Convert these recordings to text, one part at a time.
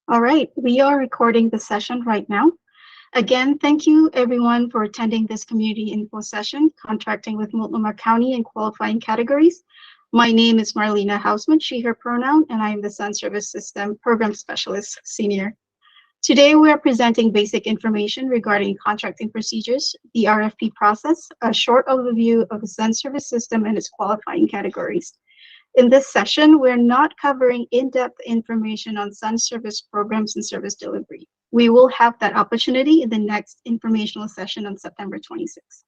All right, we are recording the session right now. Again, thank you everyone for attending this community info session, contracting with Multnomah County in qualifying categories. My name is Marlena Hausman, she, her pronoun, and I am the Sun Service System Program Specialist, Senior. Today, we are presenting basic information regarding contracting procedures, the RFP process, a short overview of the Sun Service System and its qualifying categories. In this session, we're not covering in-depth information on Sun Service programs and service delivery. We will have that opportunity in the next informational session on September 26th.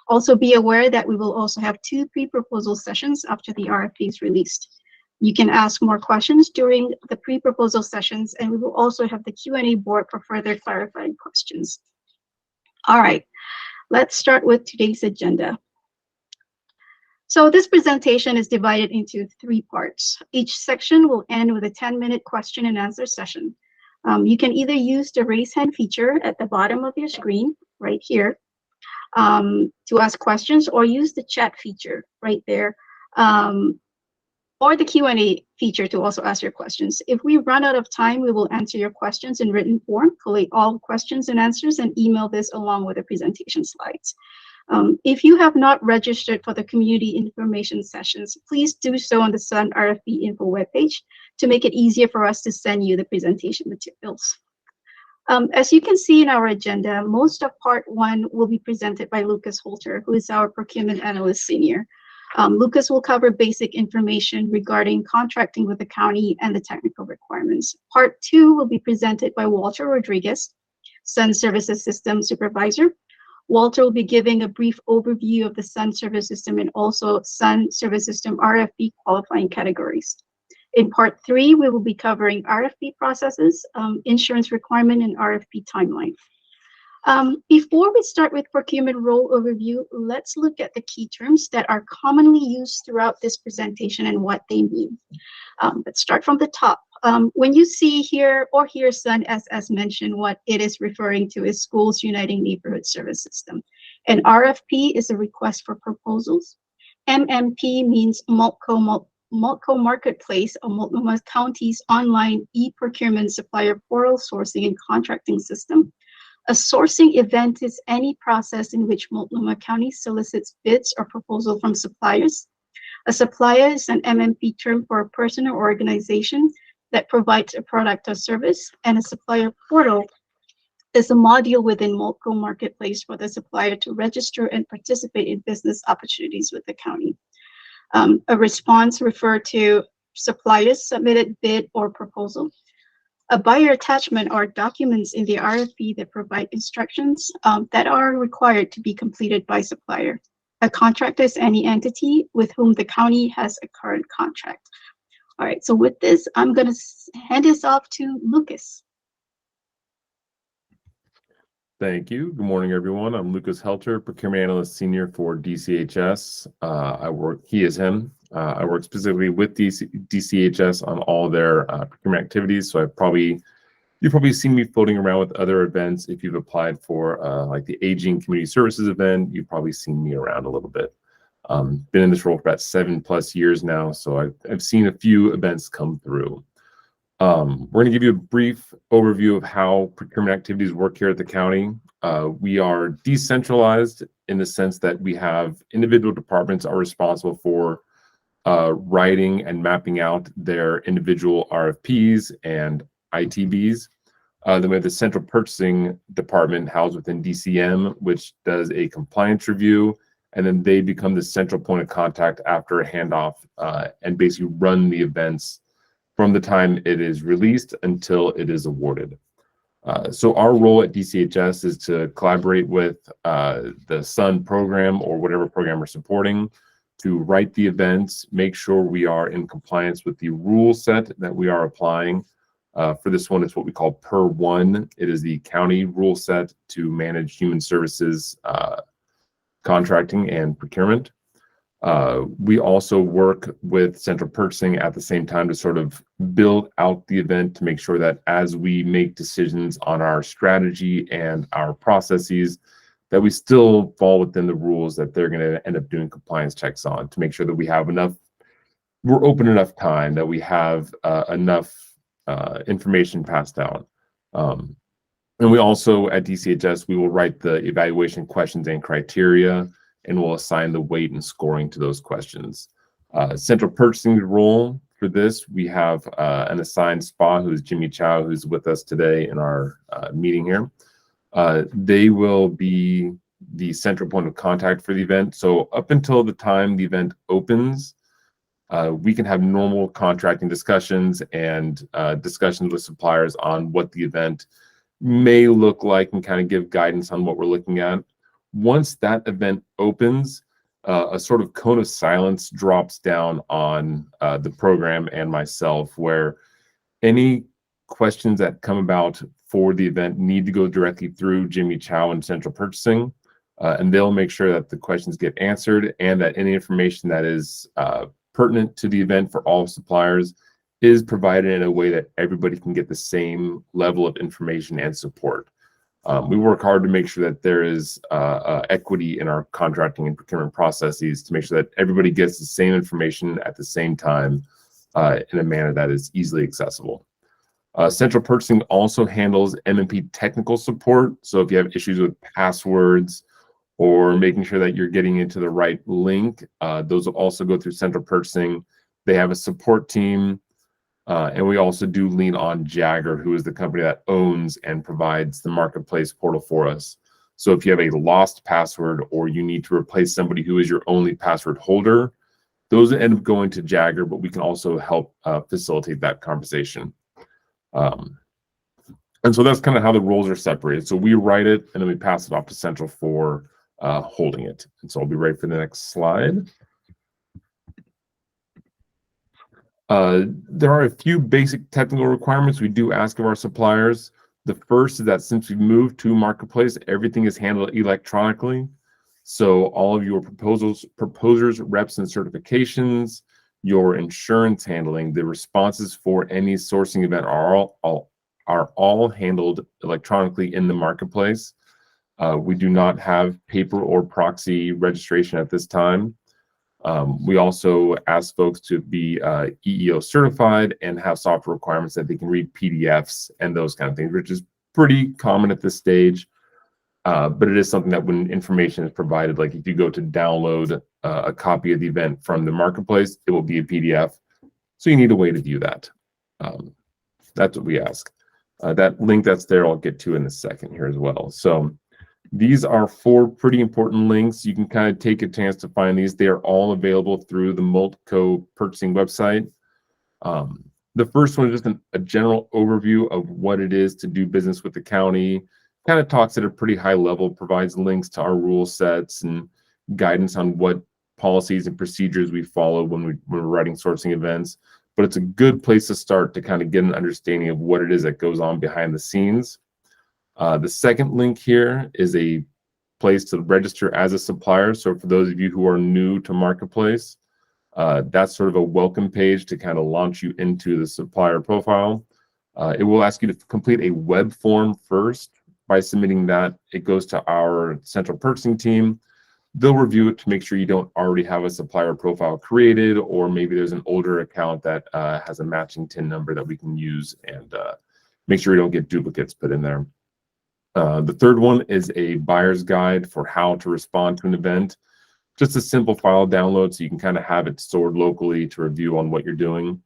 Also be aware that we will also have 2 pre-proposal sessions after the RFP is released. You can ask more questions during the pre-proposal sessions, and we will also have the Q&A board for further clarifying questions. All right, let's start with today's agenda. So this presentation is divided into 3 parts. Each section will end with a 10-minute question and answer session. You can either use the raise hand feature at the bottom of your screen, right here, to ask questions, or use the chat feature right there, or the Q&A feature to also ask your questions. If we run out of time, we will answer your questions in written form, collate all questions and answers, and email this along with the presentation slides. If you have not registered for the community information sessions, please do so on the Sun RFP info webpage to make it easier for us to send you the presentation materials. As you can see in our agenda, most of part 1 will be presented by Lucas Holter, who is our procurement analyst senior. Lucas will cover basic information regarding contracting with the county and the technical requirements. Part 2 will be presented by Walter Rodriguez, Sun Services System Supervisor. Walter will be giving a brief overview of the Sun Service System and also Sun Service System RFP qualifying categories. In part 3, we will be covering RFP processes, insurance requirement, and RFP timeline. Before we start with procurement role overview, let's look at the key terms that are commonly used throughout this presentation and what they mean. Let's start from the top. When you see here or hear Sun as mentioned, what it is referring to is Schools Uniting Neighborhood Service System. And RFP is a request for proposals. MMP means Multnomah Marketplace, or Multnomah County's online e-procurement supplier portal sourcing and contracting system. A sourcing event is any process in which Multnomah County solicits bids or proposal from suppliers. A supplier is an MMP term for a person or organization that provides a product or service, and a supplier portal is a module within Multnomah Marketplace for the supplier to register and participate in business opportunities with the county. A response referred to suppliers' submitted bid or proposal. A buyer attachment are documents in the RFP that provide instructions that are required to be completed by supplier. A contractor is any entity with whom the county has a current contract. All right, so with this, I'm going to hand this off to Lucas. Thank you. Good morning, everyone. I'm Lucas Helter, Procurement Analyst Senior for DCHS. He is him. I work specifically with DCHS on all their procurement activities. So you've probably seen me floating around with other events. If you've applied for like the Aging Community Services event, you've probably seen me around a little bit. Been in this role for about 7+ years now, so I've seen a few events come through. We're going to give you a brief overview of how procurement activities work here at the county. We are decentralized in the sense that we have individual departments are responsible for writing and mapping out their individual RFPs and ITBs. Then we have the central purchasing department housed within DCM, which does a compliance review, and then they become the central point of contact after a handoff and basically run the events from the time it is released until it is awarded. So our role at DCHS is to collaborate with the Sun program or whatever program we're supporting to write the events, make sure we are in compliance with the rule set that we are applying. For this one, it's what we call Per 1. It is the county rule set to manage human services contracting and procurement. We also work with central purchasing at the same time to sort of build out the event to make sure that as we make decisions on our strategy and our processes, that we still fall within the rules that they're going to end up doing compliance checks on, to make sure that we have enough, we're open enough time, that we have enough information passed out. And we also, at DCHS, we will write the evaluation questions and criteria, and we'll assign the weight and scoring to those questions. Central purchasing role for this, we have an assigned SPA, who is Jimmy Chow, who's with us today in our meeting here. They will be the central point of contact for the event. So up until the time the event opens, we can have normal contracting discussions and discussions with suppliers on what the event may look like and kind of give guidance on what we're looking at. Once that event opens, a sort of cone of silence drops down on the program and myself, where any questions that come about for the event need to go directly through Jimmy Chow and Central Purchasing, and they'll make sure that the questions get answered and that any information that is pertinent to the event for all suppliers is provided in a way that everybody can get the same level of information and support. We work hard to make sure that there is equity in our contracting and procurement processes to make sure that everybody gets the same information at the same time in a manner that is easily accessible. Central Purchasing also handles M&P technical support. So if you have issues with passwords or making sure that you're getting into the right link, those will also go through Central Purchasing. They have a support team. And we also do lean on Jagger, who is the company that owns and provides the marketplace portal for us. So if you have a lost password or you need to replace somebody who is your only password holder, those end up going to Jagger, but we can also help facilitate that conversation. And so that's kind of how the roles are separated. So we write it and then we pass it off to Central for holding it. And so I'll be ready for the next slide. There are a few basic technical requirements we do ask of our suppliers. The first is that since we've moved to Marketplace, everything is handled electronically. So all of your proposers, reps, and certifications, your insurance handling, the responses for any sourcing event are all handled electronically in the Marketplace. We do not have paper or proxy registration at this time. We also ask folks to be EEO certified and have software requirements that they can read PDFs and those kind of things, which is pretty common at this stage. But it is something that when information is provided, like if you go to download a copy of the event from the Marketplace, it will be a PDF. So you need a way to view that. That's what we ask. That link that's there, I'll get to in a second here as well. So these are 4 pretty important links. You can kind of take a chance to find these. They are all available through the Multco purchasing website. The first one is just a general overview of what it is to do business with the county. Kind of talks at a pretty high level, provides links to our rule sets and guidance on what policies and procedures we follow when we're writing sourcing events. But it's a good place to start to kind of get an understanding of what it is that goes on behind the scenes. The second link here is a place to register as a supplier. So for those of you who are new to Marketplace, that's sort of a welcome page to kind of launch you into the supplier profile. It will ask you to complete a web form first. By submitting that, it goes to our central purchasing team. They'll review it to make sure you don't already have a supplier profile created, or maybe there's an older account that has a matching TIN number that we can use, and make sure you don't get duplicates put in there. The third one is a buyer's guide for how to respond to an event. Just a simple file download so you can kind of have it stored locally to review on what you're doing.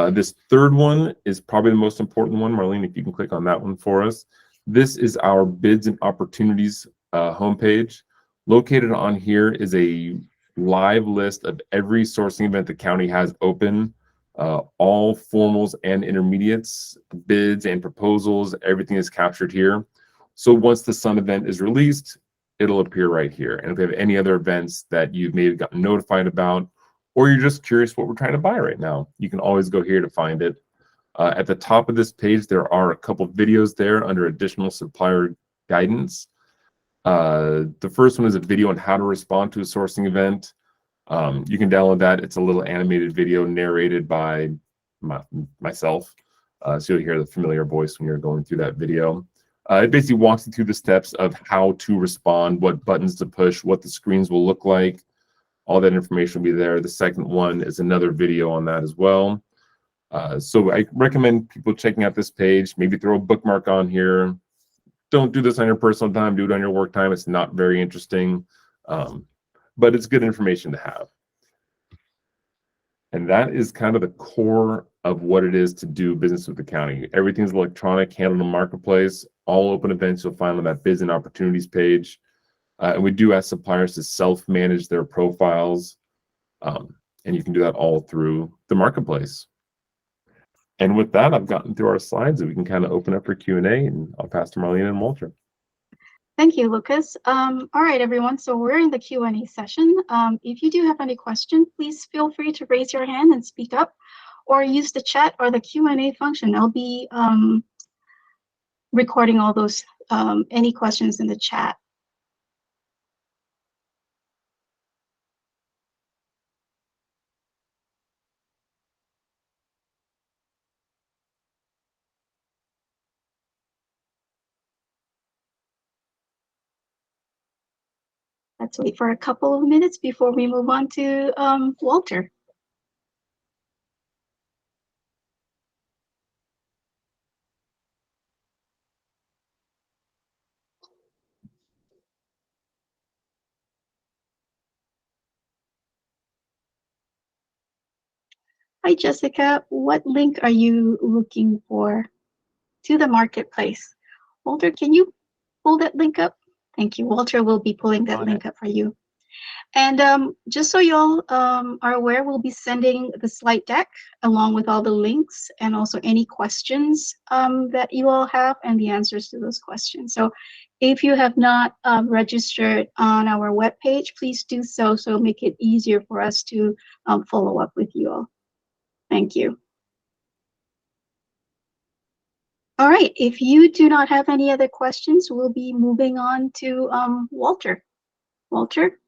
This third one is probably the most important one. Marlene, if you can click on that one for us. This is our bids and opportunities homepage. Located on here is a live list of every sourcing event the county has open, all formals and intermediates, bids and proposals, everything is captured here. So once the Sun event is released, it'll appear right here. And if we have any other events that you've maybe gotten notified about, or you're just curious what we're trying to buy right now, you can always go here to find it. At the top of this page, there are a couple videos there under additional supplier guidance. The first one is a video on how to respond to a sourcing event. You can download that. It's a little animated video narrated by myself. So you'll hear the familiar voice when you're going through that video. It basically walks you through the steps of how to respond, what buttons to push, what the screens will look like. All that information will be there. The second one is another video on that as well. So I recommend people checking out this page, maybe throw a bookmark on here. Don't do this on your personal time, do it on your work time. It's not very interesting, but it's good information to have. And that is kind of the core of what it is to do business with the county. Everything's electronic, handled in the marketplace. All open events you'll find on that Biz and Opportunities page. And we do ask suppliers to self-manage their profiles. And you can do that all through the marketplace. And with that, I've gotten through our slides and we can kind of open up for Q&A, and I'll pass to Marlena and Walter. Thank you, Lucas. All right, everyone. So we're in the Q&A session. If you do have any questions, please feel free to raise your hand and speak up, or use the chat or the Q&A function. I'll be recording all those any questions in the chat. Let's wait for a couple of minutes before we move on to Walter. Hi, Jessica. What link are you looking for to the marketplace? Walter, can you pull that link up? Thank you. Walter will be pulling that link up for you. And just so you all are aware, we'll be sending the slide deck along with all the links and also any questions that you all have and the answers to those questions. So if you have not registered on our webpage, please do so, so make it easier for us to follow up with you all. Thank you. All right, if you do not have any other questions, we'll be moving on to Walter. Walter?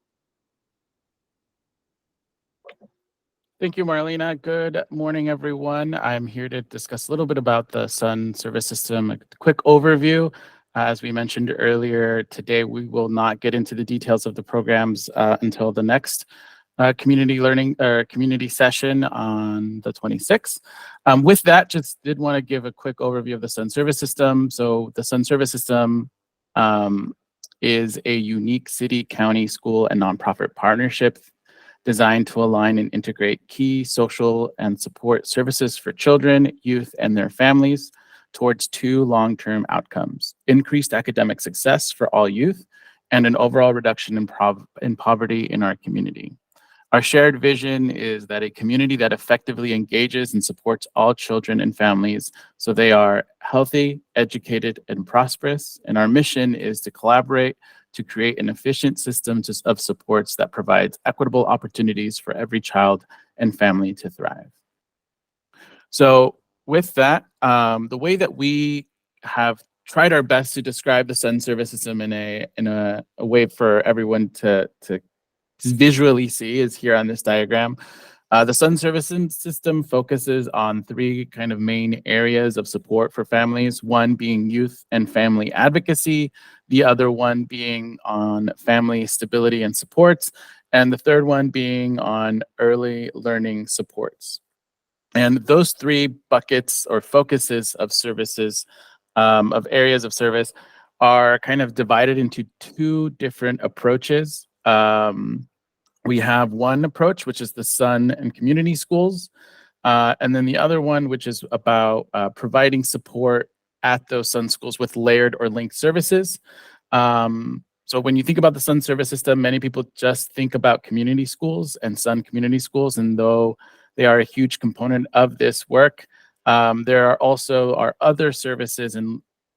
Thank you, Marlena. Good morning, everyone. I'm here to discuss a little bit about the SUN service system. A quick overview. As we mentioned earlier, today we will not get into the details of the programs until the next community learning or community session on the 26th. With that, just did want to give a quick overview of the SUN service system. So the SUN service system is a unique city, county, school, and nonprofit partnership designed to align and integrate key social and support services for children, youth, and their families towards two long-term outcomes: increased academic success for all youth and an overall reduction in poverty in our community. Our shared vision is that a community that effectively engages and supports all children and families so they are healthy, educated, and prosperous. And our mission is to collaborate to create an efficient system of supports that provides equitable opportunities for every child and family to thrive. So with that, the way that we have tried our best to describe the SUN service system in a way for everyone to visually see is here on this diagram. The SUN service system focuses on three kind of main areas of support for families, one being youth and family advocacy, the other one being on family stability and supports, and the third one being on early learning supports. And those three buckets or focuses of services, of areas of service, are kind of divided into two different approaches. We have one approach, which is the SUN and community schools, and then the other one, which is about providing support at those SUN schools with layered or linked services. So when you think about the SUN service system, many people just think about community schools and SUN community schools, and though they are a huge component of this work, there are also other services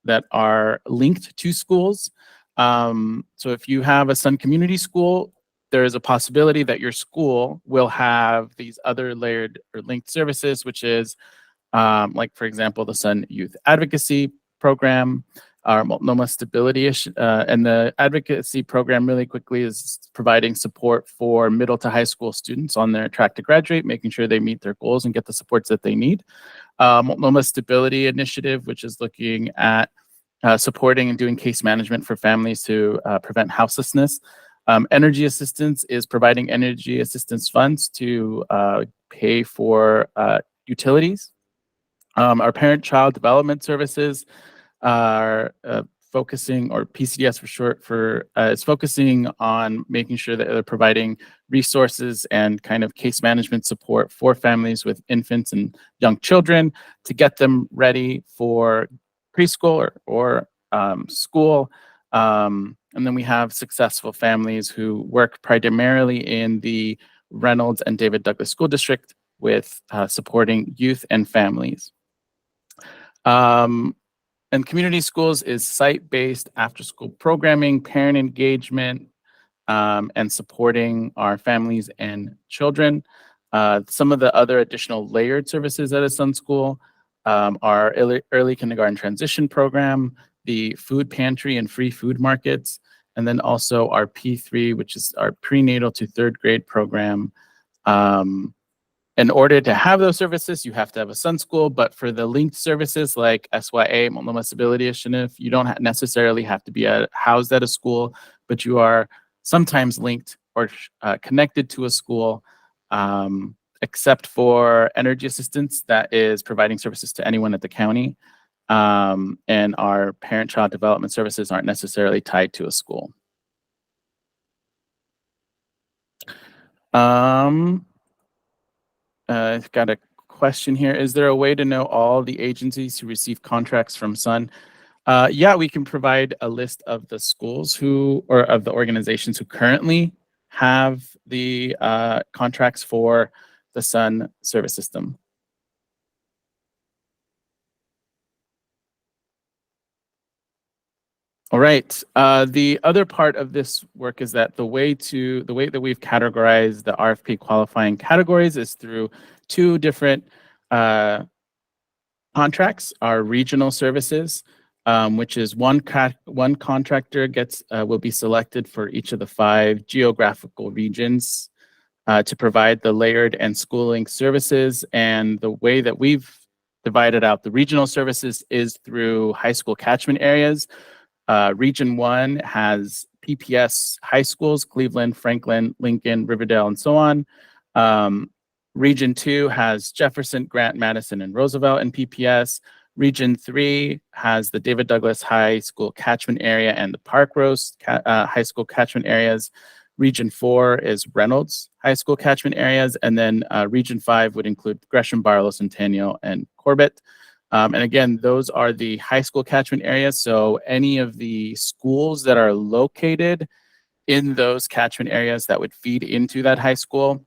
that are linked to schools. So if you have a SUN community school, there is a possibility that your school will have these other layered or linked services, which is like, for example, the SUN Youth Advocacy Program, our Multnomah Stability, and the advocacy program really quickly is providing support for middle to high school students on their track to graduate, making sure they meet their goals and get the supports that they need. Multnomah Stability Initiative, which is looking at supporting and doing case management for families to prevent houselessness. Energy assistance is providing energy assistance funds to pay for utilities Our parent-child development services are focusing, or PCDS for short, is focusing on making sure that they're providing resources and kind of case management support for families with infants and young children to get them ready for preschool or school. And then we have successful families who work primarily in the Reynolds and David Douglas School District with supporting youth and families. And community schools is site-based after-school programming, parent engagement, and supporting our families and children. Some of the other additional layered services at a Sun School are early kindergarten transition program, the food pantry and free food markets, and then also our P3, which is our prenatal to third grade program. In order to have those services, you have to have a Sun School, but for the linked services like SYA, Multnomah Stability Initiative, you don't necessarily have to be housed at a school, but you are sometimes linked or connected to a school, except for energy assistance that is providing services to anyone at the county. And our parent-child development services aren't necessarily tied to a school. I've got a question here. Is there a way to know all the agencies who receive contracts from Sun? Yeah, we can provide a list of the schools or of the organizations who currently have the contracts for the Sun service system. All right. The other part of this work is that the way that we've categorized the RFP qualifying categories is through two different contracts. Our regional services, which is one contractor will be selected for each of the 5 geographical regions to provide the layered and schooling services. And the way that we've divided out the regional services is through high school catchment areas. Region 1 has PPS high schools, Cleveland, Franklin, Lincoln, Riverdale, and so on. Region 2 has Jefferson, Grant, Madison, and Roosevelt in PPS. Region 3 has the David Douglas High School catchment area and the Park Rose High School catchment areas. Region 4 is Reynolds High School catchment areas. And then Region 5 would include Gresham, Barlow, Centennial, and Corbett. And again, those are the high school catchment areas. So any of the schools that are located in those catchment areas that would feed into that high school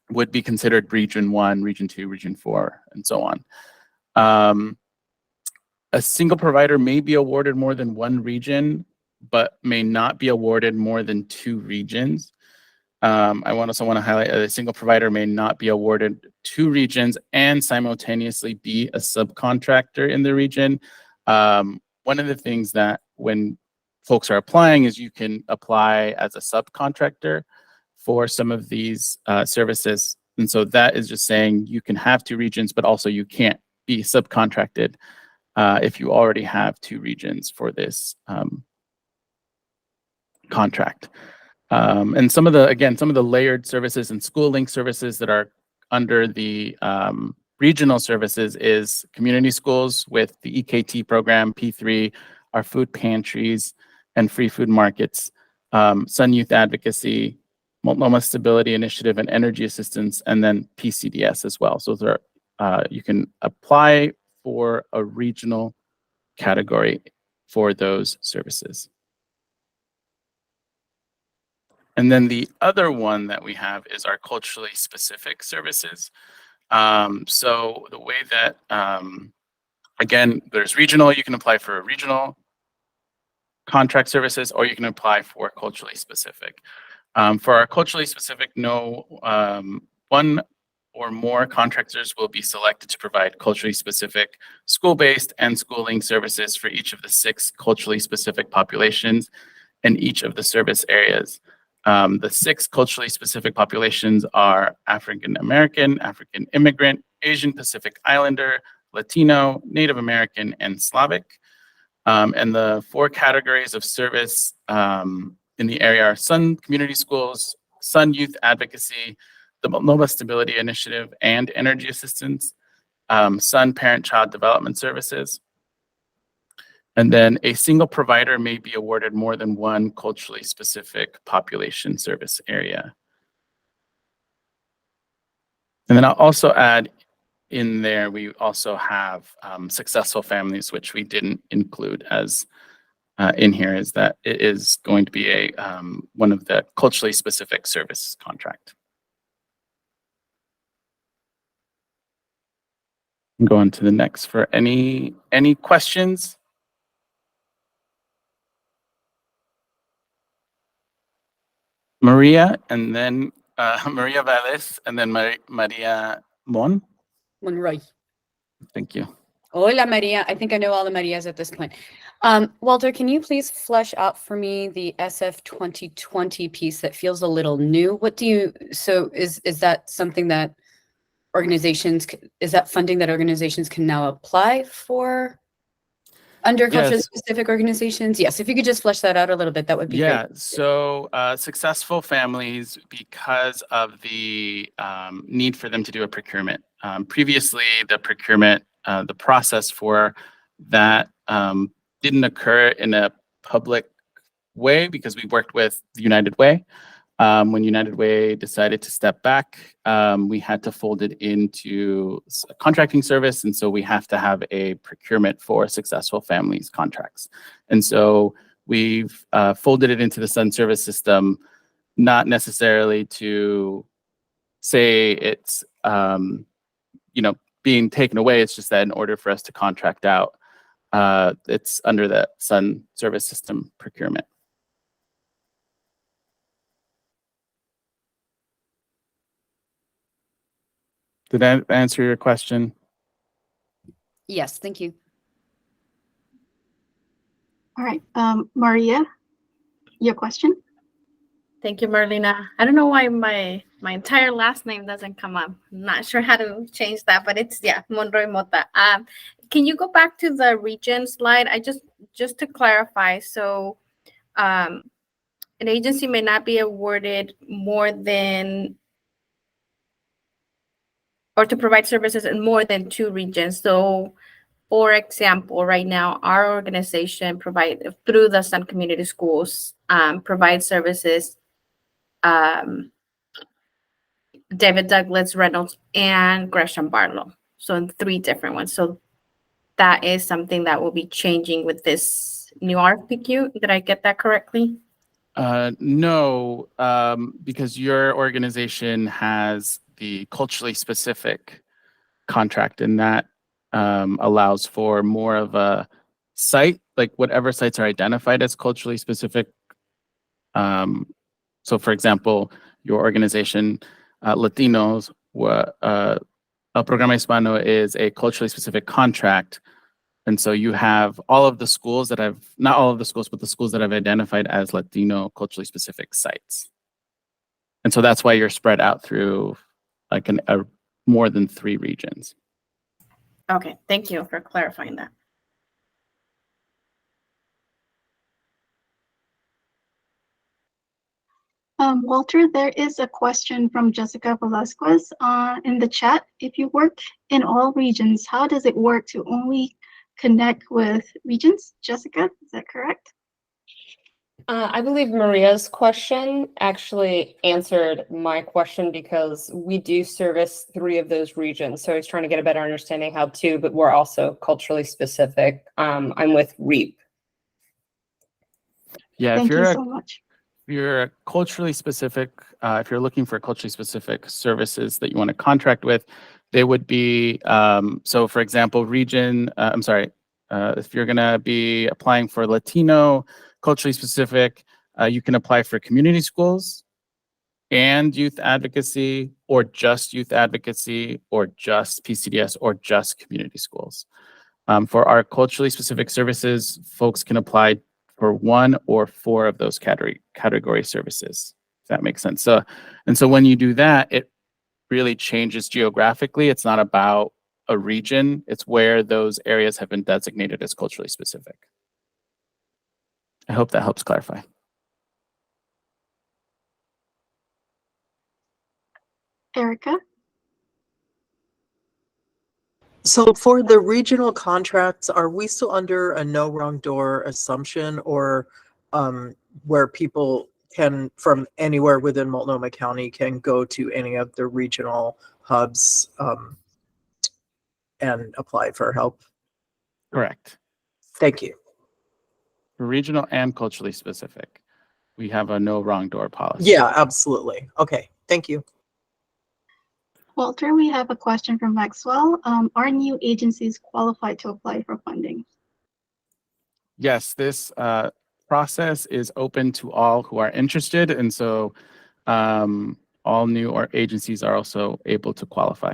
would be considered Region 1, Region 2, Region 4, and so on. A single provider may be awarded more than one region, but may not be awarded more than 2 regions. I also want to highlight a single provider may not be awarded 2 regions and simultaneously be a subcontractor in the region. One of the things that when folks are applying is you can apply as a subcontractor for some of these services. And so that is just saying you can have 2 regions, but also you can't be subcontracted if you already have 2 regions for this contract. And some of the layered services and school link services that are under the regional services is community schools with the EKT program, P3, our food pantries and free food markets, Sun Youth Advocacy, Multnomah Stability Initiative and Energy Assistance, and then PCDS as well. So those are, you can apply for a regional category for those services. And then the other one that we have is our culturally specific services. So the way that, again, there's regional, you can apply for a regional contract services, or you can apply for culturally specific. For our culturally specific, one or more contractors will be selected to provide culturally specific school-based and schooling services for each of the 6 culturally specific populations in each of the service areas. The 6 culturally specific populations are African American, African immigrant, Asian Pacific Islander, Latino, Native American, and Slavic. And the 4 categories of service in the area are Sun Community Schools, Sun Youth Advocacy, the Multnomah Stability Initiative, and Energy Assistance. son, parent, child development services. And then a single provider may be awarded more than one culturally specific population service area. And then I'll also add in there, we also have successful families, which we didn't include as in here, is that it is going to be a one of the culturally specific service contract. Go on to the next for any questions. Maria, and then Maria Valdez, and then Maria Monroy. Thank you. Hola, Maria. I think I know all the Marias at this point. Walter, can you please flesh out for me the SF 2020 piece that feels a little new? What do you, so is that something that organizations, is that funding that organizations can now apply for under culturally specific organizations? Yes, if you could just flesh that out a little bit, that would be great. Yeah, so successful families, because of the need for them to do a procurement. Previously, the procurement, the process for that didn't occur in a public way because we worked with United Way. When United Way decided to step back, we had to fold it into a contracting service. And so we have to have a procurement for successful families contracts. And so we've folded it into the Sun service system, not necessarily to say it's being taken away. It's just that in order for us to contract out, it's under the Sun service system procurement. Did that answer your question? Yes, thank you. All right, Maria, your question? Thank you, Marlena. I don't know why my entire last name doesn't come up. I'm not sure how to change that, but it's, yeah, Monroy Mota. Can you go back to the region slide? Just to clarify, so an agency may not be awarded more than, or to provide services in more than 2 regions. So, for example, right now, our organization through the Sun Community Schools, provides services, David Douglas, Reynolds, and Gresham Barlow. So in 3 different ones. So that is something that will be changing with this new RFPQ. Did I get that correctly? No, because your organization has the culturally specific contract, and that allows for more of a site, like whatever sites are identified as culturally specific. So for example, your organization, Latinos, El Programa Hispano is a culturally specific contract. And so you have all of the schools that not all of the schools, but the schools that I've identified as Latino culturally specific sites. And so that's why you're spread out through like more than 3 regions. Okay, thank you for clarifying that. Walter, there is a question from Jessica Velasquez in the chat. If you work in all regions, how does it work to only connect with regions? Jessica, is that correct? I believe Maria's question actually answered my question because we do service 3 of those regions. So I was trying to get a better understanding how to, but we're also culturally specific. I'm with REAP. Yeah, Thank you so much. If you're a culturally specific, if you're looking for culturally specific services that you want to contract with, they would be, so for example, if you're going to be applying for Latino, culturally specific, you can apply for community schools and youth advocacy, or just youth advocacy, or just PCDS, or just community schools. For our culturally specific services, folks can apply for 1 or 4 of those category services, if that makes sense. So when you do that, it really changes geographically. It's not about a region, it's where those areas have been designated as culturally specific. I hope that helps clarify. Erica? So for the regional contracts, are we still under a no wrong door assumption, or where people can from anywhere within Multnomah County can go to any of the regional hubs and apply for help? Correct. Thank you. For regional and culturally specific, we have a no wrong door policy. Yeah, absolutely. Okay, thank you. Walter, we have a question from Maxwell. Are new agencies qualified to apply for funding? Yes, this process is open to all who are interested, and so all new or agencies are also able to qualify.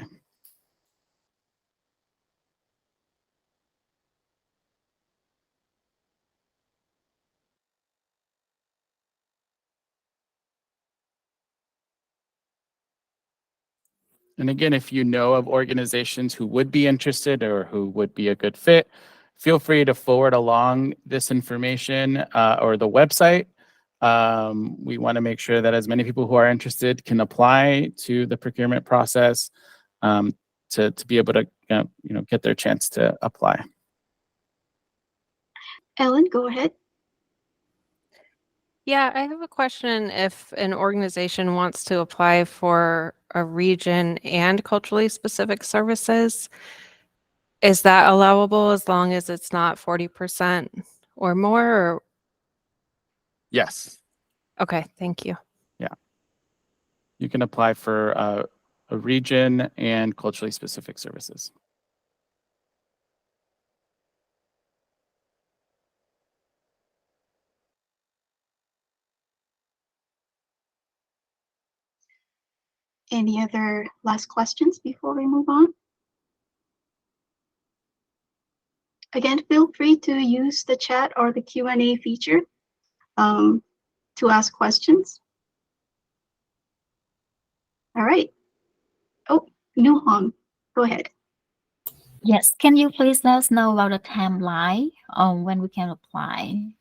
And again, if you know of organizations who would be interested or who would be a good fit, feel free to forward along this information or the website. We want to make sure that as many people who are interested can apply to the procurement process to be able to get their chance to apply. Ellen, go ahead. Yeah, I have a question. If an organization wants to apply for a region and culturally specific services, is that allowable as long as it's not 40% or more? Or... Yes. Okay, thank you. Yeah. You can apply for a region and culturally specific services. Any other last questions before we move on? Again, feel free to use the chat or the Q&A feature to ask questions. All right. Oh, Nuhong, go ahead. Yes, can you please let us know about the timeline on when we can apply?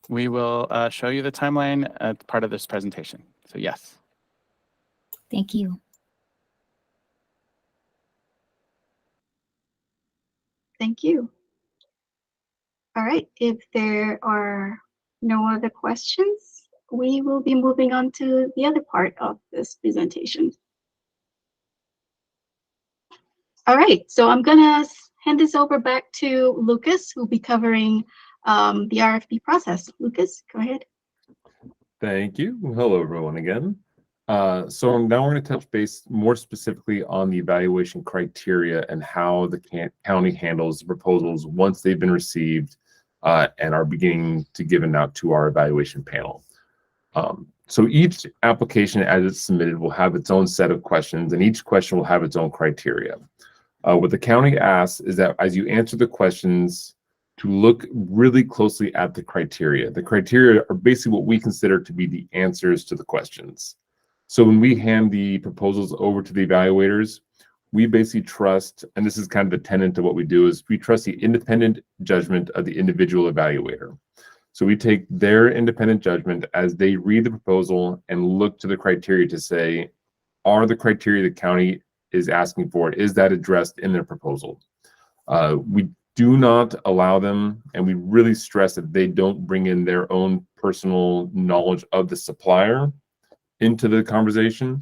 We will show you the timeline as part of this presentation. So yes. Thank you. Thank you. All right, if there are no other questions, we will be moving on to the other part of this presentation. All right, so I'm gonna hand this over back to Lucas, who'll be covering the RFP process. Lucas, go ahead. Thank you. Hello, everyone, again. So now we're going to touch base more specifically on the evaluation criteria and how the county handles the proposals once they've been received and are beginning to given out to our evaluation panel. So each application as it's submitted will have its own set of questions, and each question will have its own criteria. What the county asks is that as you answer the questions, to look really closely at the criteria. The criteria are basically what we consider to be the answers to the questions. So when we hand the proposals over to the evaluators, we basically trust, and this is kind of the tenet of what we do, is we trust the independent judgment of the individual evaluator. So we take their independent judgment as they read the proposal and look to the criteria to say, are the criteria the county is asking for, is that addressed in their proposal? We do not allow them, and we really stress that they don't bring in their own personal knowledge of the supplier into the conversation.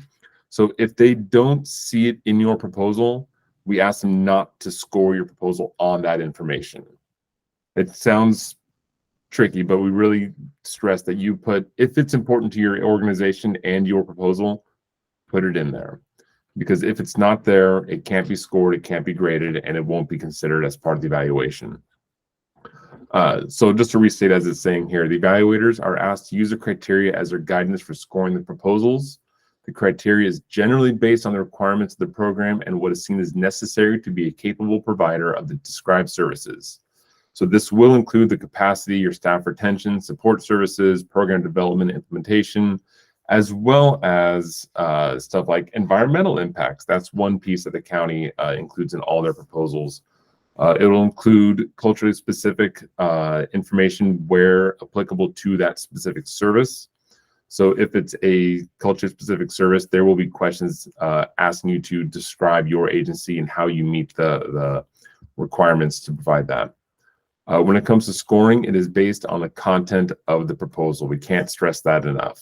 So if they don't see it in your proposal, we ask them not to score your proposal on that information. It sounds tricky, but we really stress that you put, if it's important to your organization and your proposal, put it in there. Because if it's not there, it can't be scored, it can't be graded, and it won't be considered as part of the evaluation. So just to restate as it's saying here, the evaluators are asked to use the criteria as their guidance for scoring the proposals. The criteria is generally based on the requirements of the program and what is seen as necessary to be a capable provider of the described services. So this will include the capacity, your staff retention, support services, program development, implementation, as well as stuff like environmental impacts. That's one piece that the county includes in all their proposals. It will include culturally specific information where applicable to that specific service. So if it's a culture specific service, there will be questions asking you to describe your agency and how you meet the requirements to provide that. When it comes to scoring, it is based on the content of the proposal. We can't stress that enough.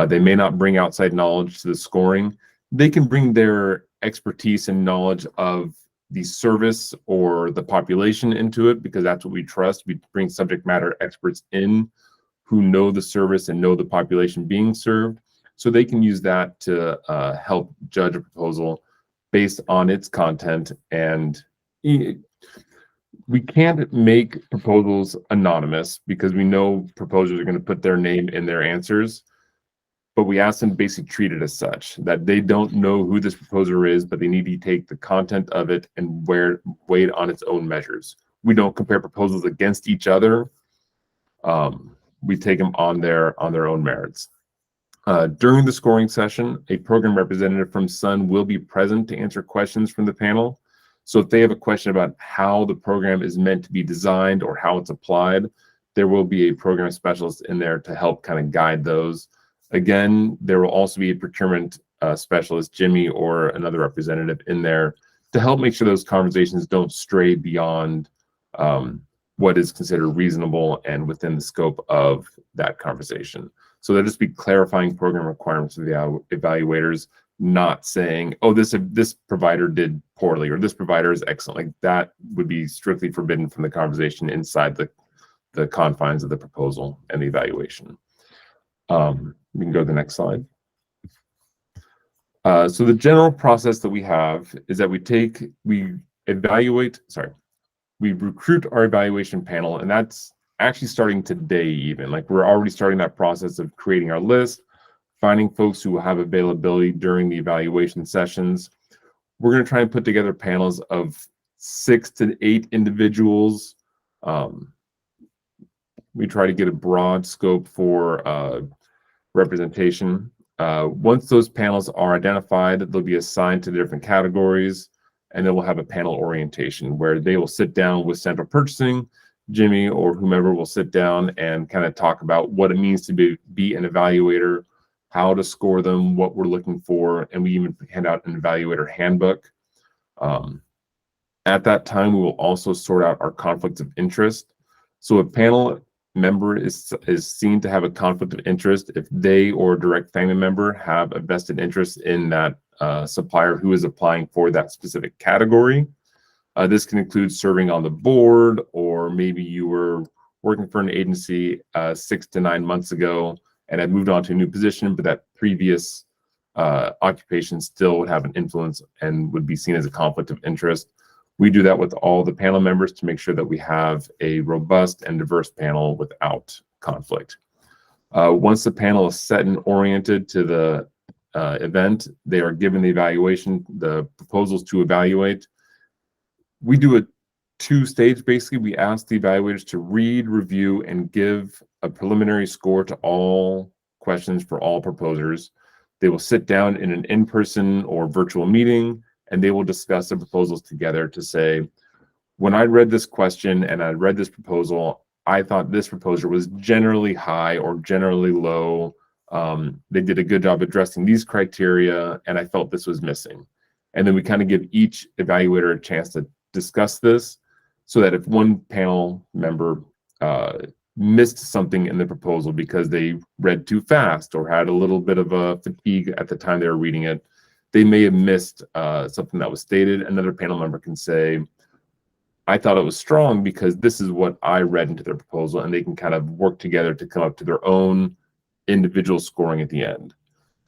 They may not bring outside knowledge to the scoring. They can bring their expertise and knowledge of the service or the population into it, because that's what we trust. We bring subject matter experts in who know the service and know the population being served, so they can use that to help judge a proposal based on its content. And we can't make proposals anonymous because we know proposers are going to put their name in their answers, but we ask them to basically treat it as such, that they don't know who this proposer is, but they need to take the content of it and weigh it on its own measures. We don't compare proposals against each other. We take them on their own merits. During the scoring session, a program representative from SUN will be present to answer questions from the panel. So if they have a question about how the program is meant to be designed or how it's applied, there will be a program specialist in there to help kind of guide those. Again, there will also be a procurement specialist, Jimmy, or another representative in there to help make sure those conversations don't stray beyond what is considered reasonable and within the scope of that conversation. So they'll just be clarifying program requirements of the evaluators, not saying, oh, this provider did poorly or this provider is excellent. Like that would be strictly forbidden from the conversation inside the confines of the proposal and the evaluation. We can go to the next slide. So the general process that we have is that we recruit our evaluation panel, and that's actually starting today even. Like we're already starting that process of creating our list, finding folks who have availability during the evaluation sessions. We're going to try and put together panels of 6 to 8 individuals. We try to get a broad scope for representation. Once those panels are identified, they'll be assigned to the different categories, and then we'll have a panel orientation where they will sit down with central purchasing. Jimmy or whomever will sit down and kind of talk about what it means to be an evaluator, how to score them, what we're looking for, and we even hand out an evaluator handbook. At that time, we will also sort out our conflicts of interest. So a panel member is seen to have a conflict of interest if they or a direct family member have a vested interest in that supplier who is applying for that specific category. This can include serving on the board, or maybe you were working for an agency 6 to 9 months ago and had moved on to a new position, but that previous occupation still would have an influence and would be seen as a conflict of interest. We do that with all the panel members to make sure that we have a robust and diverse panel without conflict. Once the panel is set and oriented to the event, they are given the proposals to evaluate. We do a 2-stage, basically. We ask the evaluators to read, review, and give a preliminary score to all questions for all proposers. They will sit down in an in-person or virtual meeting, and they will discuss the proposals together to say, when I read this question and I read this proposal, I thought this proposer was generally high or generally low. They did a good job addressing these criteria, and I felt this was missing. And then we kind of give each evaluator a chance to discuss this, so that if one panel member missed something in the proposal because they read too fast or had a little bit of a fatigue at the time they were reading it, they may have missed something that was stated. Another panel member can say, I thought it was strong because this is what I read into their proposal, and they can kind of work together to come up to their own individual scoring at the end.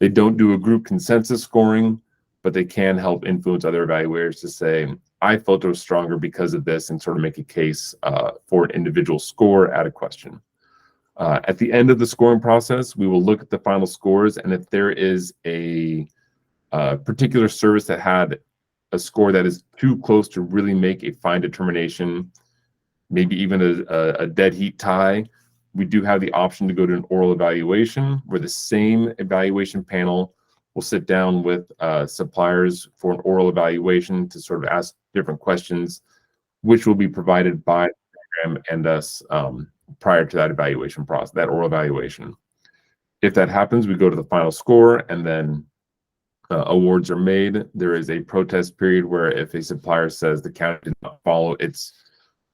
They don't do a group consensus scoring, but they can help influence other evaluators to say, I felt it was stronger because of this, and sort of make a case for an individual score at a question. At the end of the scoring process, we will look at the final scores, and if there is a particular service that had a score that is too close to really make a fine determination, maybe even a dead heat tie, we do have the option to go to an oral evaluation where the same evaluation panel will sit down with suppliers for an oral evaluation to sort of ask different questions, which will be provided by the program and us prior to that evaluation process, that oral evaluation. If that happens, we go to the final score, and then awards are made. There is a protest period where if a supplier says the county did not follow its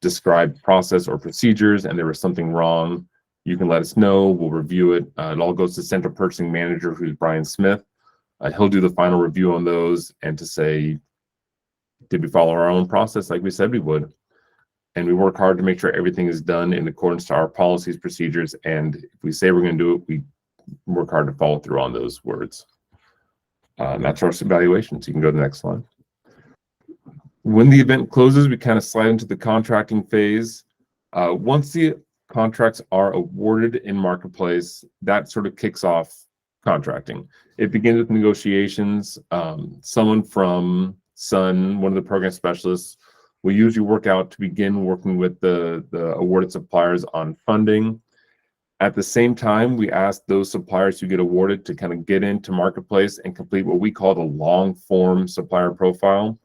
described process or procedures and there was something wrong, you can let us know. We'll review it. It all goes to central purchasing manager, who's Brian Smith. He'll do the final review on those and to say, did we follow our own process like we said we would? And we work hard to make sure everything is done in accordance to our policies, procedures, and if we say we're going to do it, we work hard to follow through on those words. That's our evaluation. So you can go to the next slide. When the event closes, we kind of slide into the contracting phase. Once the contracts are awarded in marketplace, that sort of kicks off contracting. It begins with negotiations. Someone from Sun, one of the program specialists, will usually work out to begin working with the awarded suppliers on funding. At the same time, we ask those suppliers who get awarded to kind of get into marketplace and complete what we call the long form supplier profile.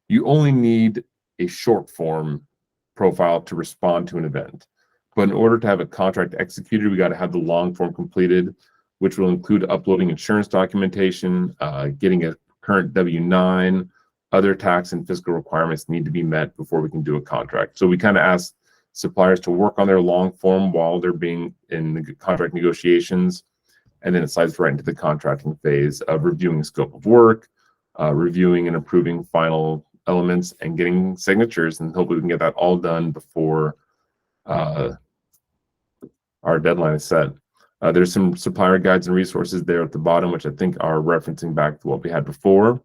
You only need a short form profile to respond to an event. But in order to have a contract executed, we got to have the long form completed, which will include uploading insurance documentation, getting a current W-9, other tax and fiscal requirements need to be met before we can do a contract. So we kind of ask suppliers to work on their long form while they're being in the contract negotiations, and then it slides right into the contracting phase of reviewing scope of work, reviewing and approving final elements, and getting signatures, and hopefully we can get that all done before our deadline is set. There's some supplier guides and resources there at the bottom, which I think are referencing back to what we had before.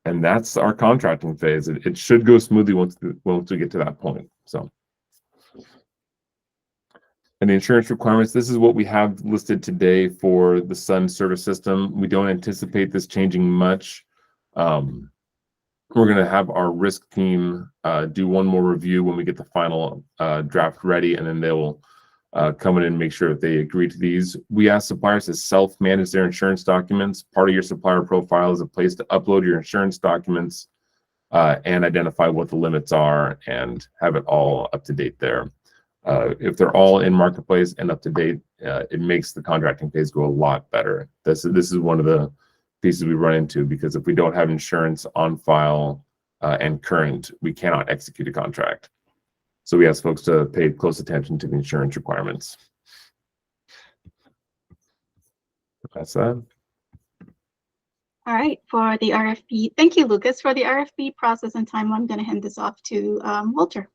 And that's our contracting phase. It should go smoothly once we get to that point. So. And the insurance requirements, this is what we have listed today for the Sun service system. We don't anticipate this changing much. We're going to have our risk team do one more review when we get the final draft ready, and then they will come in and make sure that they agree to these. We ask suppliers to self-manage their insurance documents. Part of your supplier profile is a place to upload your insurance documents and identify what the limits are and have it all up to date there. If they're all in marketplace and up to date, it makes the contracting phase go a lot better. This is one of the pieces we run into, because if we don't have insurance on file and current, we cannot execute a contract. So we ask folks to pay close attention to the insurance requirements. That's that. All right, for the RFP, thank you, Lucas. For the RFP process and timeline, I'm going to hand this off to Walter.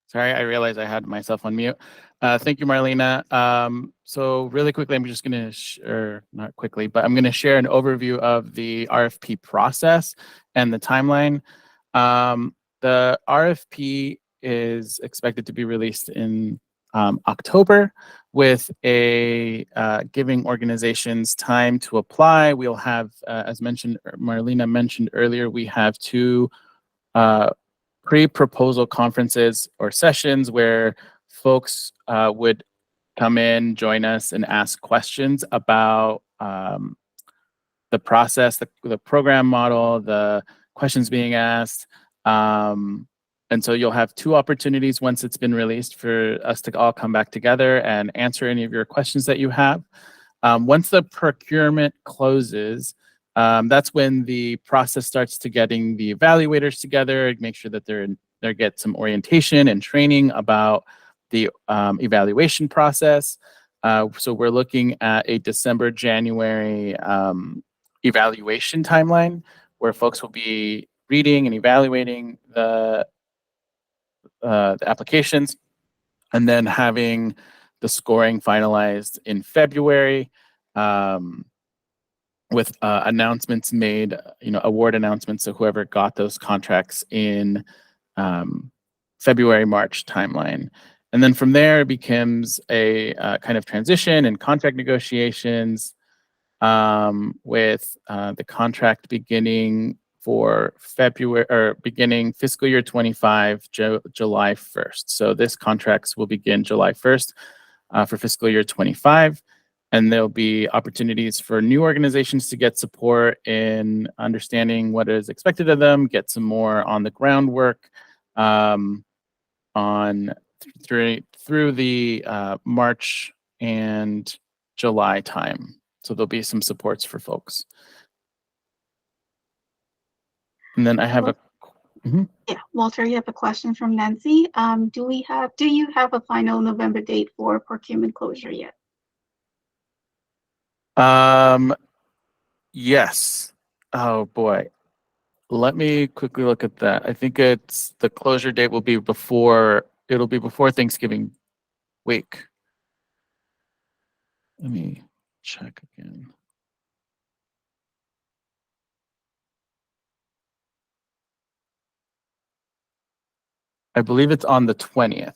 Sorry, I realized I had myself on mute. Thank you, Marlena. So really quickly, I'm just going to, or not quickly, but I'm going to share an overview of the RFP process and the timeline. The RFP is expected to be released in October, with a giving organizations time to apply. We'll have, as mentioned, Marlena mentioned earlier, we have two pre-proposal conferences or sessions where folks would come in, join us, and ask questions about the process, the program model, the questions being asked. And so you'll have two opportunities once it's been released for us to all come back together and answer any of your questions that you have. Once the procurement closes, that's when the process starts to getting the evaluators together, make sure that they get some orientation and training about the evaluation process. So we're looking at a December, January evaluation timeline, where folks will be reading and evaluating the applications, and then having the scoring finalized in February. With announcements made, award announcements of whoever got those contracts in February, March timeline. And then from there, it becomes a kind of transition and contract negotiations with the contract beginning for February, or beginning fiscal year 25, July 1st. So this contracts will begin July 1st for fiscal year 25. And there'll be opportunities for new organizations to get support in understanding what is expected of them, get some more on the groundwork on through the March and July time. So there'll be some supports for folks. And then I have a Yeah, Walter, you have a question from Nancy. Do you have a final November date for procurement closure yet? Yes. Oh boy. Let me quickly look at that. I think it's the closure date will be before Thanksgiving week. Let me check again. I believe it's on the 20th.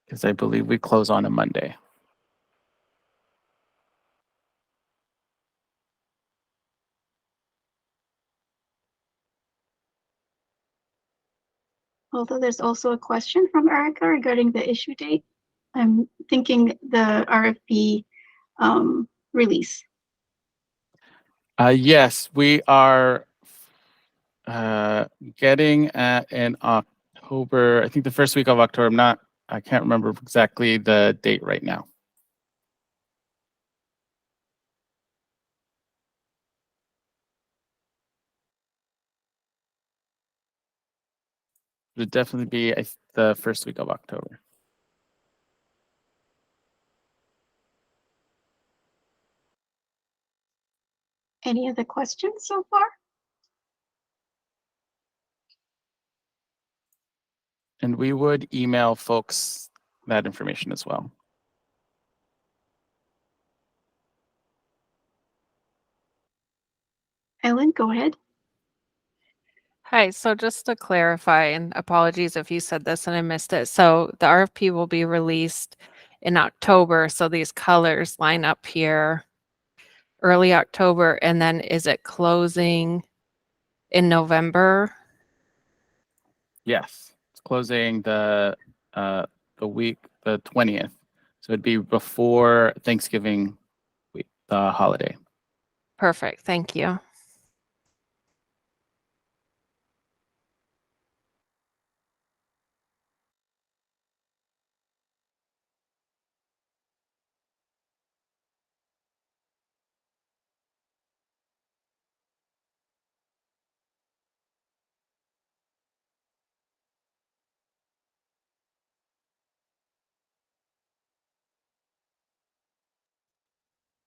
Because I believe we close on a Monday. Although there's also a question from Erica regarding the issue date. I'm thinking the RFP release. Yes, we are getting at in October. I think the first week of October. I can't remember exactly the date right now. It would definitely be the first week of October. Any other questions so far? And we would email folks that information as well. Ellen, go ahead. Hi, so just to clarify, and apologies if you said this and I missed it. So the RFP will be released in October. So these colors line up here early October, and then is it closing in November? Yes, it's closing the week, the 20th. So it'd be before Thanksgiving week, the holiday. Perfect, thank you.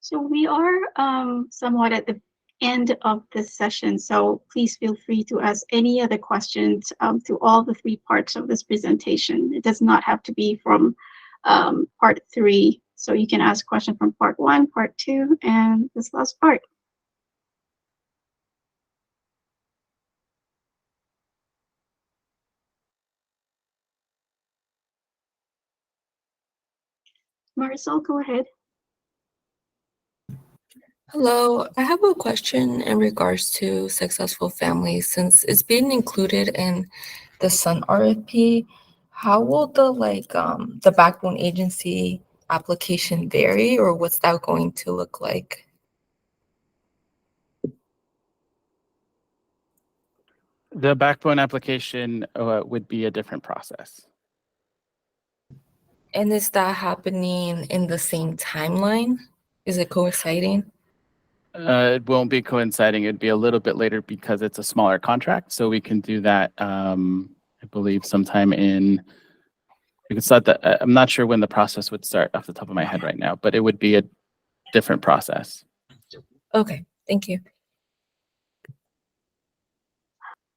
So we are somewhat at the end of this session, so please feel free to ask any other questions to all the three parts of this presentation. It does not have to be from part 3, so you can ask questions from part 1, part 2, and this last part. Marisol, go ahead. Hello, I have a question in regards to successful families. Since it's being included in the Sun RFP, how will the backbone agency application vary, or what's that going to look like? The backbone application would be a different process. And is that happening in the same timeline? Is it coinciding? It won't be coinciding. It'd be a little bit later because it's a smaller contract. So we can do that, I believe, sometime in. We could start that. I'm not sure when the process would start off the top of my head right now, but it would be a different process. Okay, thank you.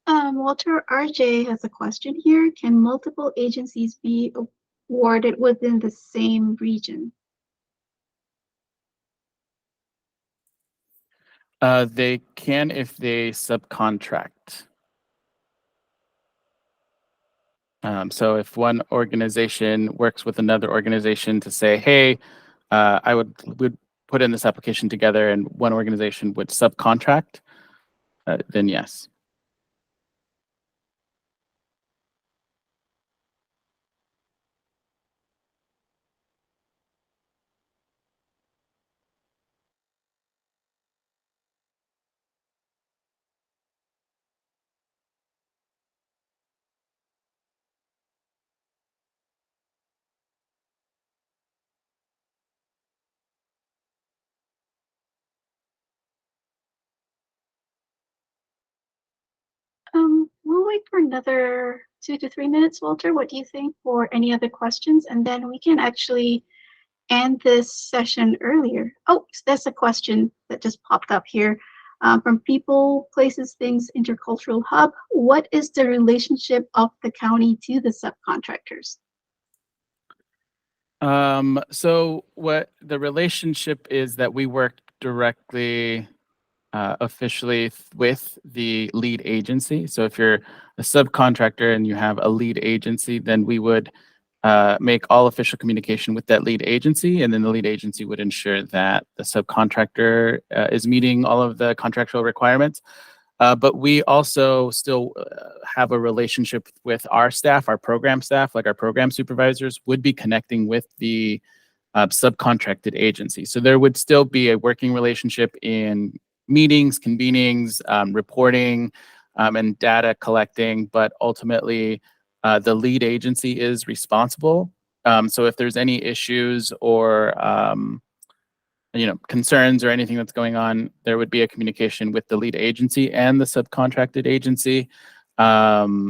Walter, RJ has a question here. Can multiple agencies be awarded within the same region? They can if they subcontract. So if one organization works with another organization to say, hey, I would put in this application together and one organization would subcontract, then yes. wait for another 2 to 3 minutes, Walter. What do you think, for any other questions? And then we can actually end this session earlier. Oh, that's a question that just popped up here. From People, Places, Things, Intercultural Hub, what is the relationship of the county to the subcontractors? So what the relationship is that we work directly officially with the lead agency. So if you're a subcontractor and you have a lead agency, then we would make all official communication with that lead agency, and then the lead agency would ensure that the subcontractor is meeting all of the contractual requirements. But we also still have a relationship with our staff, our program staff, like our program supervisors would be connecting with the subcontracted agency. So there would still be a working relationship in meetings, convenings, reporting, and data collecting, but ultimately the lead agency is responsible. So if there's any issues or concerns or anything that's going on, there would be a communication with the lead agency and the subcontracted agency. But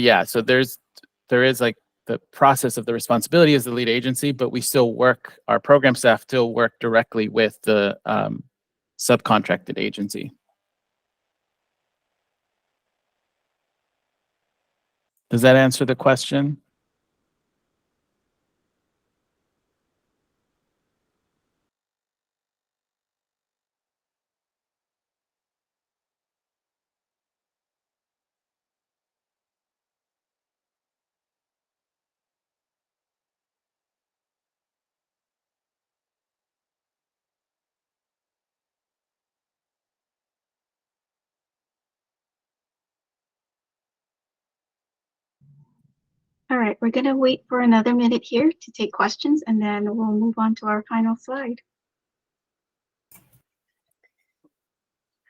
yeah, so there is like the process of the responsibility as the lead agency, but we still work, our program staff still work directly with the subcontracted agency. Does that answer the question? All right, we're going to wait for another minute here to take questions, and then we'll move on to our final slide.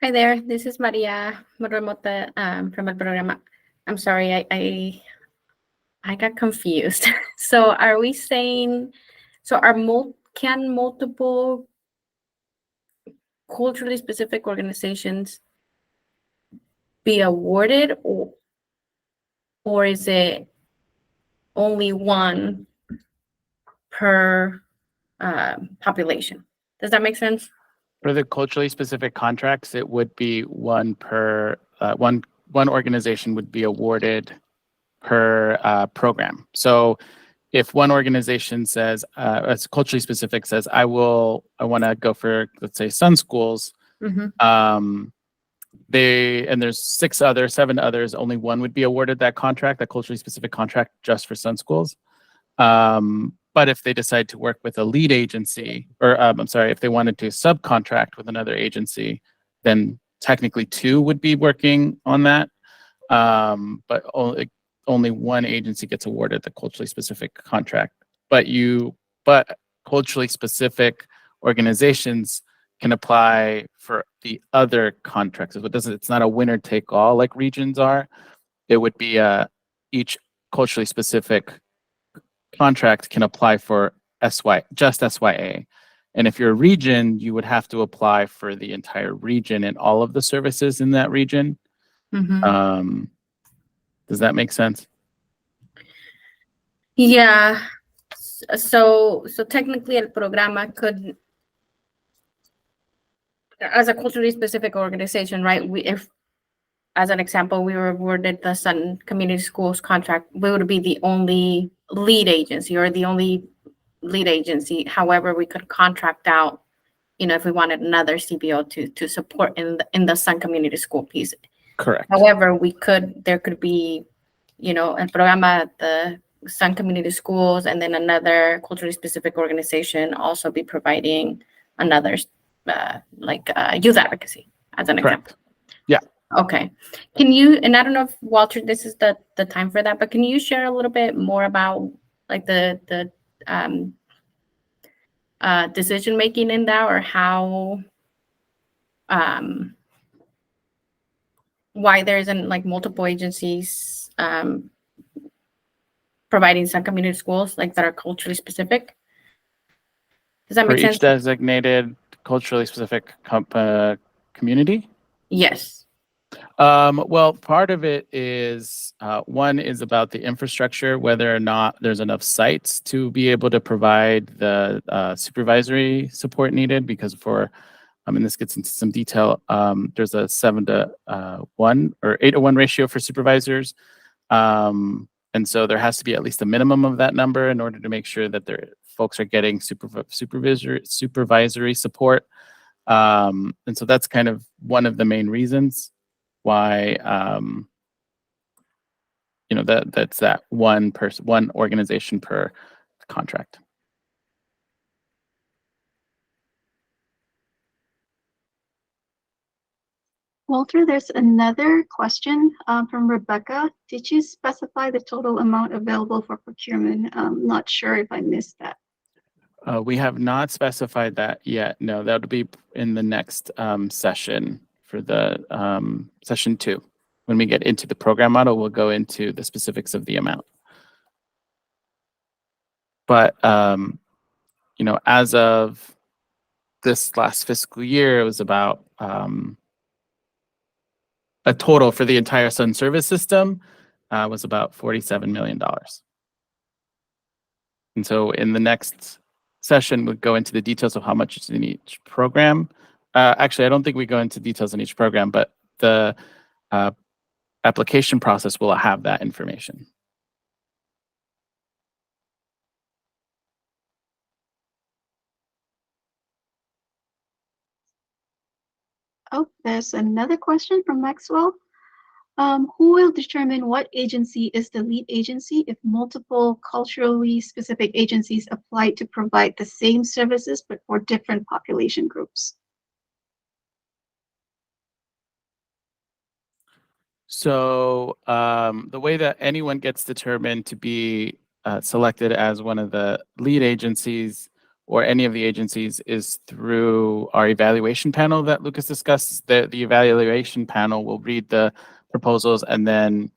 Hi there, this is Maria Morremota from El Programa. I'm sorry, I got confused. So are we saying, can multiple culturally specific organizations be awarded, or is it only one per population? Does that make sense? For the culturally specific contracts, it would be one per one organization would be awarded per program. So if one organization says, it's culturally specific, says, I want to go for, let's say, Sun Schools, Mm-hmm. and there's 7 others, only one would be awarded that contract, that culturally specific contract just for Sun Schools. But if they decide to work with a lead agency, or if they wanted to subcontract with another agency, then technically 2 would be working on that. But only one agency gets awarded the culturally specific contract. But culturally specific organizations can apply for the other contracts. It's not a winner take all like regions are. It would be each culturally specific contract can apply for just SYA. And if you're a region, you would have to apply for the entire region and all of the services in that region. Mm-hmm. Does that make sense? Yeah. So technically El Programa could, as a culturally specific organization, right? If, as an example, we were awarded the Sun Community Schools contract, we would be the only lead agency or the only lead agency. However, we could contract out, if we wanted another CBO to support in the Sun Community School piece. Correct. However, there could be, El Programa, the Sun Community Schools, and then another culturally specific organization also be providing another youth advocacy as an example. Yeah. Okay. Can you, and I don't know if Walter, this is the time for that, but can you share a little bit more about like the decision making in that, or how why there isn't like multiple agencies providing some community schools like that are culturally specific? Does that For make sense? each designated culturally specific community? Yes. Well, part of it is one is about the infrastructure, whether or not there's enough sites to be able to provide the supervisory support needed. Because and this gets into some detail, there's a 7-to-1 or 8-to-1 ratio for supervisors. And so there has to be at least a minimum of that number in order to make sure that folks are getting supervisory support. And so that's kind of one of the main reasons why that's that one organization per contract. Walter, there's another question from Rebecca. Did you specify the total amount available for procurement? I'm not sure if I missed that. We have not specified that yet. No, that would be in the next session for the session 2. When we get into the program model, we'll go into the specifics of the amount. But as of this last fiscal year, it was about a total for the entire Sun service system was about $47 million. And so in the next session, we'll go into the details of how much is in each program. Actually, I don't think we go into details in each program, but the application process will have that information. Oh, there's another question from Maxwell. Who will determine what agency is the lead agency if multiple culturally specific agencies apply to provide the same services but for different population groups? So the way that anyone gets determined to be selected as one of the lead agencies or any of the agencies is through our evaluation panel that Lucas discussed. The evaluation panel will read the proposals and then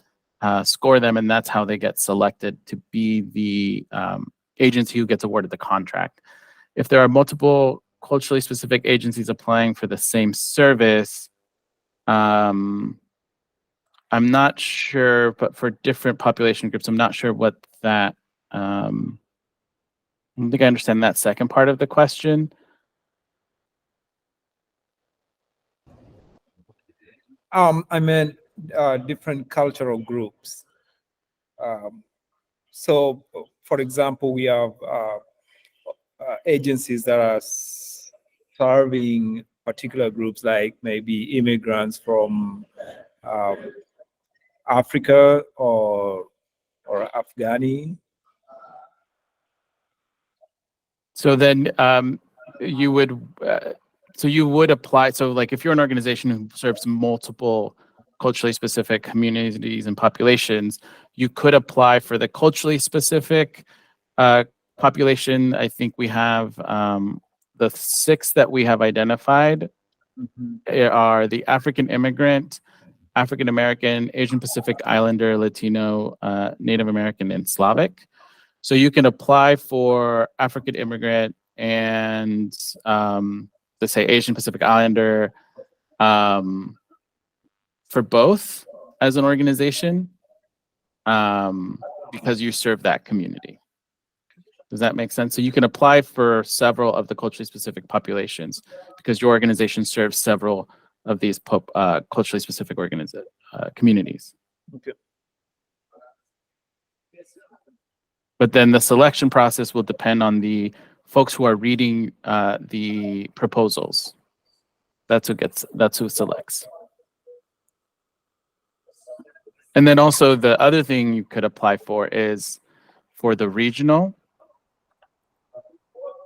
score them, and that's how they get selected to be the agency who gets awarded the contract. If there are multiple culturally specific agencies applying for the same service, I'm not sure, but for different population groups, I'm not sure what that, I don't think I understand that second part of the question. I meant different cultural groups. So, for example, we have agencies that are serving particular groups, like maybe immigrants from Africa or Afghani. So then you would apply. So like if you're an organization who serves multiple culturally specific communities and populations, you could apply for the culturally specific population. I think we have the 6 that we have identified are the African immigrant, African American, Asian Pacific Islander, Latino, Native American, and Slavic. So you can apply for African immigrant and let's say Asian Pacific Islander for both as an organization because you serve that community. Does that make sense? So you can apply for several of the culturally specific populations because your organization serves several of these culturally specific communities. Okay. But then the selection process will depend on the folks who are reading the proposals. That's who selects. And then also the other thing you could apply for is for the regional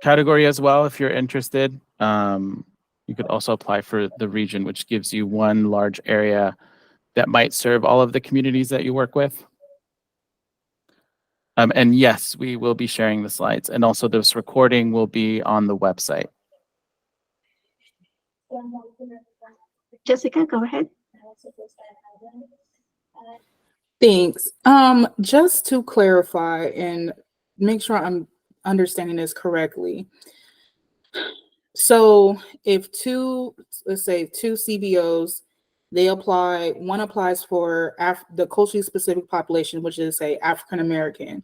category as well, if you're interested. You could also apply for the region, which gives you one large area that might serve all of the communities that you work with. And yes, we will be sharing the slides, and also this recording will be on the website. Jessica, go ahead. Thanks. Just to clarify and make sure I'm understanding this correctly. So if let's say two CBOs one applies for the culturally specific population, which is say African American,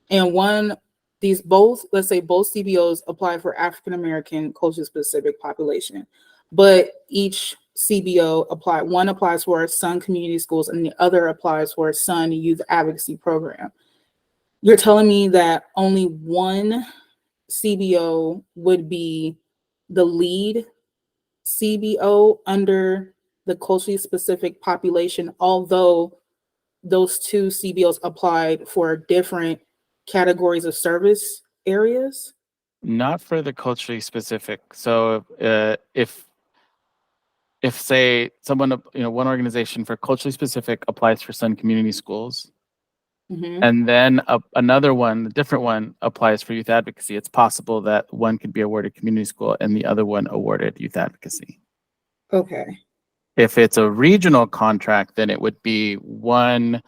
and let's say both CBOs apply for African American culturally specific population, but each CBO one applies for Sun Community Schools and the other applies for Sun Youth Advocacy Program. You're telling me that only one CBO would be the lead CBO under the culturally specific population, although those two CBOs applied for different categories of service areas? Not for the culturally specific. So if say someone, one organization for culturally specific applies for Sun Community Schools, and then another one, a different one, applies for youth advocacy, it's possible that one could be awarded community school and the other one awarded youth advocacy. Okay. If it's a regional contract, then it would be one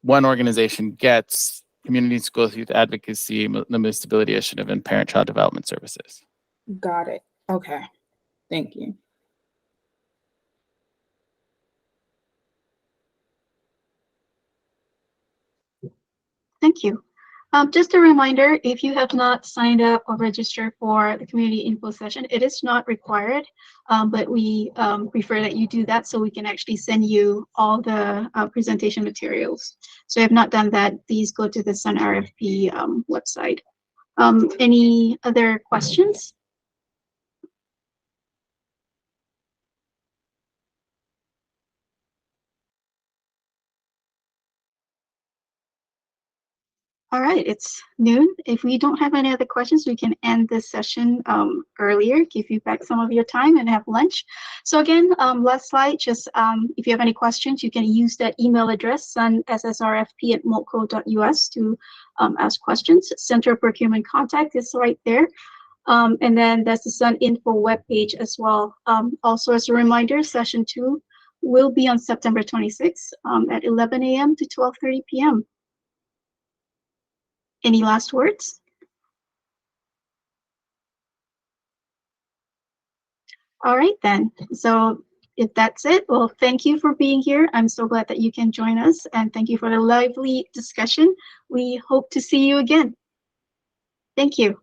organization gets community schools, youth advocacy, limited stability initiative, and parent-child development services. Got it. Okay. Thank you. Thank you. Just a reminder, if you have not signed up or registered for the community info session, it is not required, but we prefer that you do that so we can actually send you all the presentation materials. So if you have not done that, please go to the Sun RFP website. Any other questions? All right, it's noon. If we don't have any other questions, we can end this session earlier, give you back some of your time and have lunch. So again, last slide, just if you have any questions, you can use that email address, sunssrfp@multco.us to ask questions. Center Procurement Contact is right there. And then that's the Sun Info webpage as well. Also, as a reminder, session 2 will be on September 26th at 11 a.m. to 12:30 p.m. Any last words? All right, then. So if that's it, well, thank you for being here. I'm so glad that you can join us, and thank you for the lively discussion. We hope to see you again. Thank you.